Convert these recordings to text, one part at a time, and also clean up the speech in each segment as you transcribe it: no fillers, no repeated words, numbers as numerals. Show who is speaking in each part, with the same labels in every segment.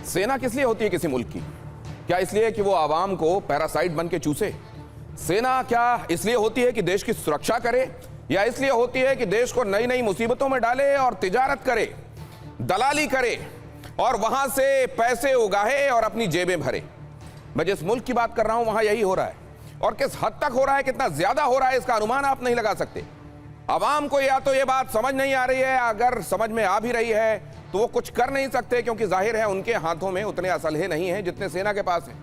Speaker 1: सेना किस लिए होती है किसी मुल्क की? क्या इसलिए कि वो आवाम को पैरासाइट बन के चूसे? सेना क्या इसलिए होती है कि देश की सुरक्षा करे, या इसलिए होती है कि देश को नई नई मुसीबतों में डाले और तिजारत करे, दलाली करे और वहां से पैसे उगाहे और अपनी जेबें भरे? मैं जिस मुल्क की बात कर रहा हूं वहां यही हो रहा है, और किस हद तक हो रहा है, कितना ज्यादा हो रहा है, इसका अनुमान आप नहीं लगा सकते। आवाम को या तो ये बात समझ नहीं आ रही है, अगर समझ में आ भी रही है तो वो कुछ कर नहीं सकते, क्योंकि जाहिर है उनके हाथों में उतने असलहे नहीं हैं जितने सेना के पास हैं।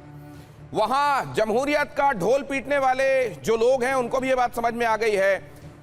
Speaker 1: वहां जमहूरियत का ढोल पीटने वाले जो लोग हैं उनको भी ये बात समझ में आ गई है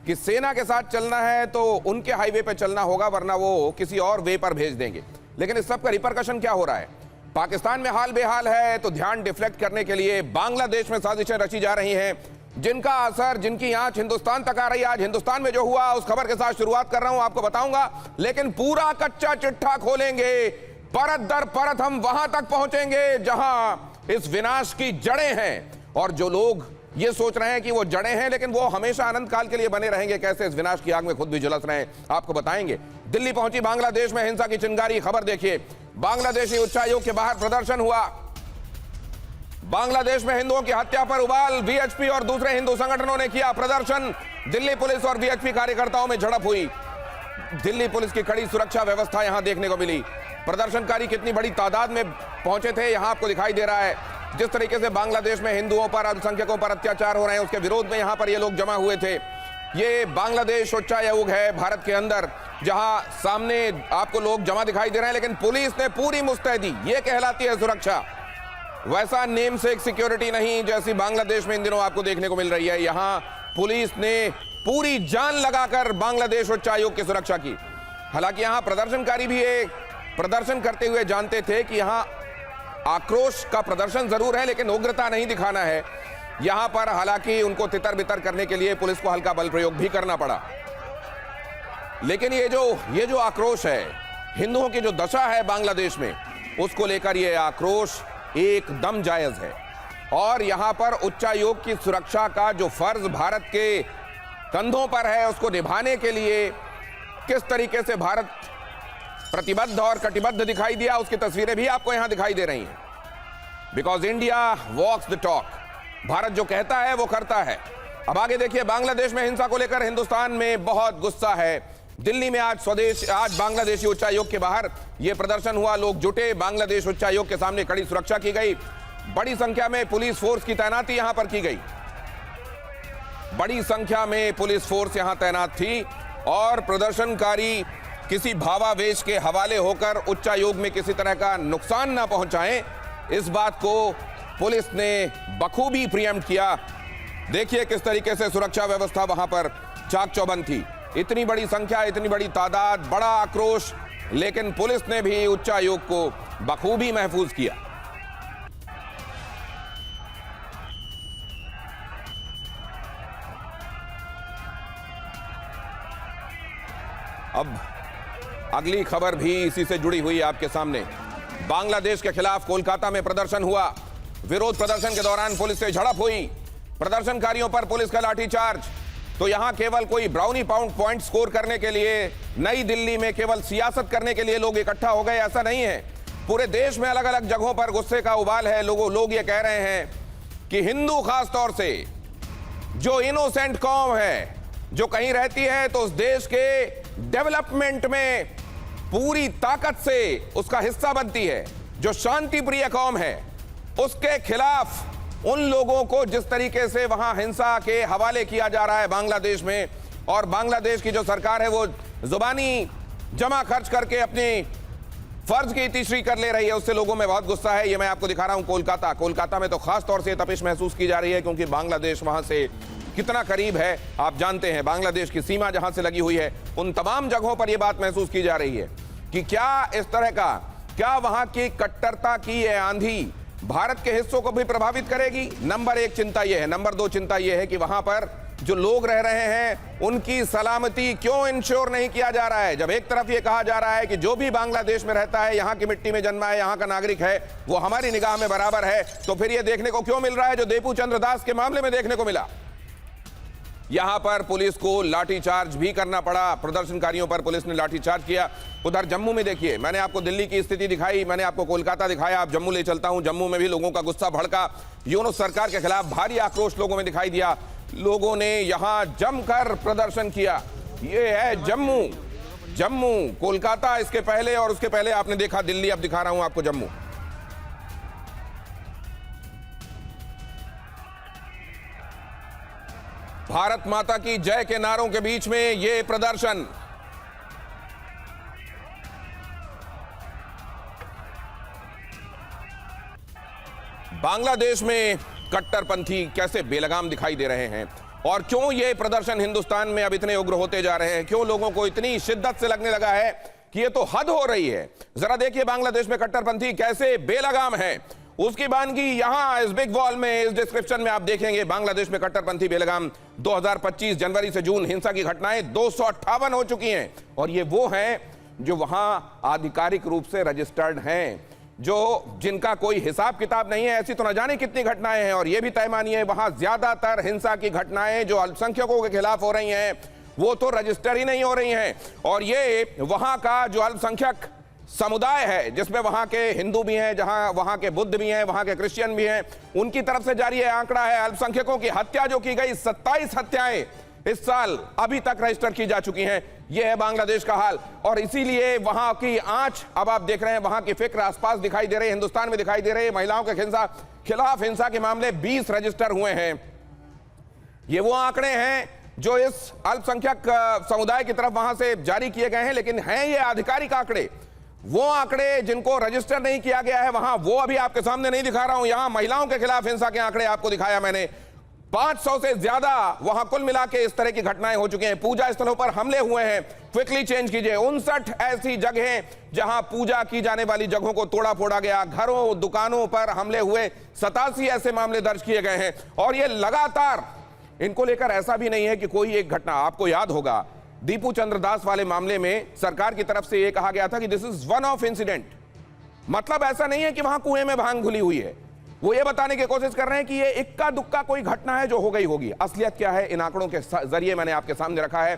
Speaker 1: कि सेना के साथ चलना है तो उनके हाईवे पे चलना होगा, वरना वो किसी और वे पर भेज देंगे। लेकिन इस सब का रिपरकशन क्या हो रहा है? पाकिस्तान में हाल बेहाल है तो ध्यान डिफ्लेक्ट करने के लिए बांग्लादेश में साजिशें रची जा रही हैं, जिनका असर, जिनकी आंच हिंदुस्तान तक आ रही है। आज हिंदुस्तान में जो हुआ उस खबर के साथ शुरुआत कर रहा हूं, आपको बताऊंगा, लेकिन पूरा कच्चा चिट्ठा खोलेंगे, परत दर परत हम वहां तक पहुंचेंगे जहां इस विनाश की जड़ें हैं। और जो लोग ये सोच रहे हैं कि वो जड़ें हैं लेकिन वो हमेशा अनंत काल के लिए बने रहेंगे, कैसे इस विनाश की आग में खुद भी झुलस रहे हैं, आपको बताएंगे। दिल्ली पहुंची बांग्लादेश में हिंसा की चिंगारी, खबर देखिए। बांग्लादेशी उच्चायोग के बाहर प्रदर्शन हुआ। बांग्लादेश में हिंदुओं की हत्या पर उबाल, वीएचपी और दूसरे हिंदू संगठनों ने किया प्रदर्शन। दिल्ली पुलिस और वीएचपी कार्यकर्ताओं में झड़प हुई। दिल्ली पुलिस की कड़ी सुरक्षा व्यवस्था यहां देखने को मिली। प्रदर्शनकारी कितनी बड़ी तादाद में पहुंचे थे यहां आपको दिखाई दे रहा है। जिस तरीके से बांग्लादेश में हिंदुओं पर, अल्पसंख्यकों पर अत्याचार हो रहे हैं, उसके विरोध में यहां पर ये लोग जमा हुए थे। ये बांग्लादेश उच्चायोग है भारत के अंदर, जहां सामने आपको लोग जमा दिखाई दे रहे हैं, लेकिन पुलिस ने पूरी मुस्तैदी, ये कहलाती है सुरक्षा। वैसा नेम से एक सिक्योरिटी नहीं जैसी बांग्लादेश में इन दिनों आपको देखने को मिल रही है। यहां पुलिस ने पूरी जान लगाकर बांग्लादेश उच्चायोग की सुरक्षा की। हालांकि यहां प्रदर्शनकारी भी एक प्रदर्शन करते हुए जानते थे कि यहां आक्रोश का प्रदर्शन जरूर है लेकिन उग्रता नहीं दिखाना है। यहां पर हालांकि उनको तितर बितर करने के लिए पुलिस को हल्का बल प्रयोग भी करना पड़ा। लेकिन ये जो आक्रोश है, हिंदुओं की जो दशा है बांग्लादेश में, उसको लेकर ये आक्रोश एकदम जायज है। और यहां पर उच्चायोग की सुरक्षा का जो फर्ज भारत के कंधों पर है, उसको निभाने के लिए किस तरीके से भारत प्रतिबद्ध और कटिबद्ध दिखाई दिया, उसकी तस्वीरें भी आपको यहां दिखाई दे रही हैं। Because India walks the talk. Bharat जो कहता है वो करता है। अब आगे देखिए, बांग्लादेश में हिंसा को लेकर हिंदुस्तान में बहुत गुस्सा है। दिल्ली में आज बांग्लादेशी उच्चायोग के बाहर यह प्रदर्शन हुआ, लोग जुटे, बांग्लादेश उच्चायोग के सामने कड़ी सुरक्षा की गई। बड़ी संख्या में पुलिस फोर्स की तैनाती यहां पर की गई। बड़ी संख्या में पुलिस फोर्स यहां तैनात थी और प्रदर्शनकारी किसी भावावेश के हवाले होकर उच्चायोग में किसी तरह का नुकसान ना पहुंचाएं, इस बात को पुलिस ने बखूबी प्रिएम्प्ट किया। देखिए किस तरीके से सुरक्षा व्यवस्था वहां पर चाक चौबंद थी। इतनी बड़ी संख्या, इतनी बड़ी तादाद, बड़ा आक्रोश, लेकिन पुलिस ने भी उच्चायोग को बखूबी महफूज किया। अब अगली खबर भी इसी से जुड़ी हुई आपके सामने। बांग्लादेश के खिलाफ कोलकाता में प्रदर्शन हुआ। विरोध प्रदर्शन के दौरान पुलिस से झड़प हुई। प्रदर्शनकारियों पर पुलिस का लाठीचार्ज। तो यहां केवल कोई ब्राउनी पॉइंट स्कोर करने के लिए, नई दिल्ली में केवल सियासत करने के लिए लोग इकट्ठा हो गए, ऐसा नहीं है। पूरे देश में अलग अलग जगहों पर गुस्से का उबाल है। लोग ये कह रहे हैं कि हिंदू खास तौर से जो इनोसेंट कौम है, जो कहीं रहती है तो उस देश के डेवलपमेंट में पूरी ताकत से उसका हिस्सा बनती है, जो शांति प्रिय कौम है, उसके खिलाफ उन लोगों को जिस तरीके से वहां हिंसा के हवाले किया जा रहा है बांग्लादेश में, और बांग्लादेश की जो सरकार है वो जुबानी जमा खर्च करके अपनी फर्ज की तीसरी कर ले रही है, उससे लोगों में बहुत गुस्सा है। ये मैं आपको दिखा रहा हूं कोलकाता में तो खास तौर से तपिश महसूस की जा रही है, क्योंकि बांग्लादेश वहां से कितना करीब है आप जानते हैं। बांग्लादेश की सीमा जहां से लगी हुई है, उन तमाम जगहों पर यह बात महसूस की जा रही है कि क्या वहां की कट्टरता की यह आंधी भारत के हिस्सों को भी प्रभावित करेगी। नंबर एक चिंता यह है। नंबर दो चिंता यह है कि वहां पर जो लोग रह रहे हैं उनकी सलामती क्यों इंश्योर नहीं किया जा रहा है। जब एक तरफ यह कहा जा रहा है कि जो भी बांग्लादेश में रहता है, यहां की मिट्टी में जन्मा है, यहां का नागरिक है, वो हमारी निगाह में बराबर है, तो फिर यह देखने को क्यों मिल रहा है जो देपू चंद्र दास के मामले में देखने को मिला। यहां पर पुलिस को लाठीचार्ज भी करना पड़ा, प्रदर्शनकारियों पर पुलिस ने लाठीचार्ज किया। उधर जम्मू में देखिए, मैंने आपको दिल्ली की स्थिति दिखाई, मैंने आपको कोलकाता दिखाया, अब जम्मू ले चलता हूं। जम्मू में भी लोगों का गुस्सा भड़का, यूनुस सरकार के खिलाफ भारी आक्रोश लोगों में दिखाई दिया। लोगों ने यहां जमकर प्रदर्शन किया। ये है जम्मू, कोलकाता इसके पहले, और उसके पहले आपने देखा दिल्ली, अब दिखा रहा हूं आपको जम्मू। भारत माता की जय के नारों के बीच में यह प्रदर्शन। बांग्लादेश में कट्टरपंथी कैसे बेलगाम दिखाई दे रहे हैं, और क्यों ये प्रदर्शन हिंदुस्तान में अब इतने उग्र होते जा रहे हैं, क्यों लोगों को इतनी शिद्दत से लगने लगा है कि ये तो हद हो रही है। जरा देखिए बांग्लादेश में कट्टरपंथी कैसे बेलगाम है, उसकी बानगी यहां इस बिग वॉल में, इस डिस्क्रिप्शन में आप देखेंगे। बांग्लादेश में कट्टरपंथी बेलगाम 2025 जनवरी से जून हिंसा की घटनाएं 258 हो चुकी हैं, और ये वो हैं जो वहां आधिकारिक रूप से रजिस्टर्ड हैं, जो जिनका कोई हिसाब किताब नहीं है। ऐसी तो न जाने कितनी घटनाएं हैं, और ये भी तय मानिए वहां ज्यादातर हिंसा की घटनाएं जो अल्पसंख्यकों के खिलाफ हो रही हैं वो तो रजिस्टर ही नहीं हो रही हैं। और ये वहां का जो अल्पसंख्यक समुदाय है, जिसमें वहां के हिंदू भी हैं, जहां वहां के बुद्ध भी हैं, वहां के क्रिश्चियन भी हैं, उनकी तरफ से जारी है आंकड़ा है अल्पसंख्यकों की हत्या जो की गई, 27 हत्याएं इस साल अभी तक रजिस्टर की जा चुकी हैं। यह है बांग्लादेश का हाल, और इसीलिए वहां की आंच अब आप देख रहे हैं, वहां की फिक्र आसपास दिखाई दे रही है, हिंदुस्तान में दिखाई दे रही है। महिलाओं के खिलाफ हिंसा के मामले 20 रजिस्टर हुए हैं। ये वो आंकड़े हैं जो इस अल्पसंख्यक समुदाय की तरफ वहां से जारी किए गए हैं, लेकिन हैं ये आधिकारिक आंकड़े। वो आंकड़े जिनको रजिस्टर नहीं किया गया है वहां, वो अभी आपके सामने नहीं दिखा रहा हूं। यहां महिलाओं के खिलाफ हिंसा के आंकड़े आपको दिखाया मैंने, 500 से ज्यादा वहां कुल मिला के इस तरह की घटनाएं हो चुकी हैं। पूजा स्थलों पर हमले हुए हैं, क्विकली चेंज कीजिए, 59 ऐसी जगहें जहां पूजा की जाने वाली जगहों को तोड़ा फोड़ा गया, घरों दुकानों पर हमले हुए, 87 ऐसे मामले दर्ज किए गए हैं। और ये लगातार, इनको लेकर ऐसा भी नहीं है कि कोई एक घटना, आपको याद होगा दीपू चंद्र दास वाले मामले में सरकार की तरफ से यह कहा गया था कि this is one of incident. मतलब ऐसा नहीं है कि वहां कुएं में भांग घुली हुई है, वो ये बताने की कोशिश कर रहे हैं कि ये इक्का दुक्का कोई घटना है जो हो गई होगी। असलियत क्या है, इन आंकड़ों के जरिए मैंने आपके सामने रखा है।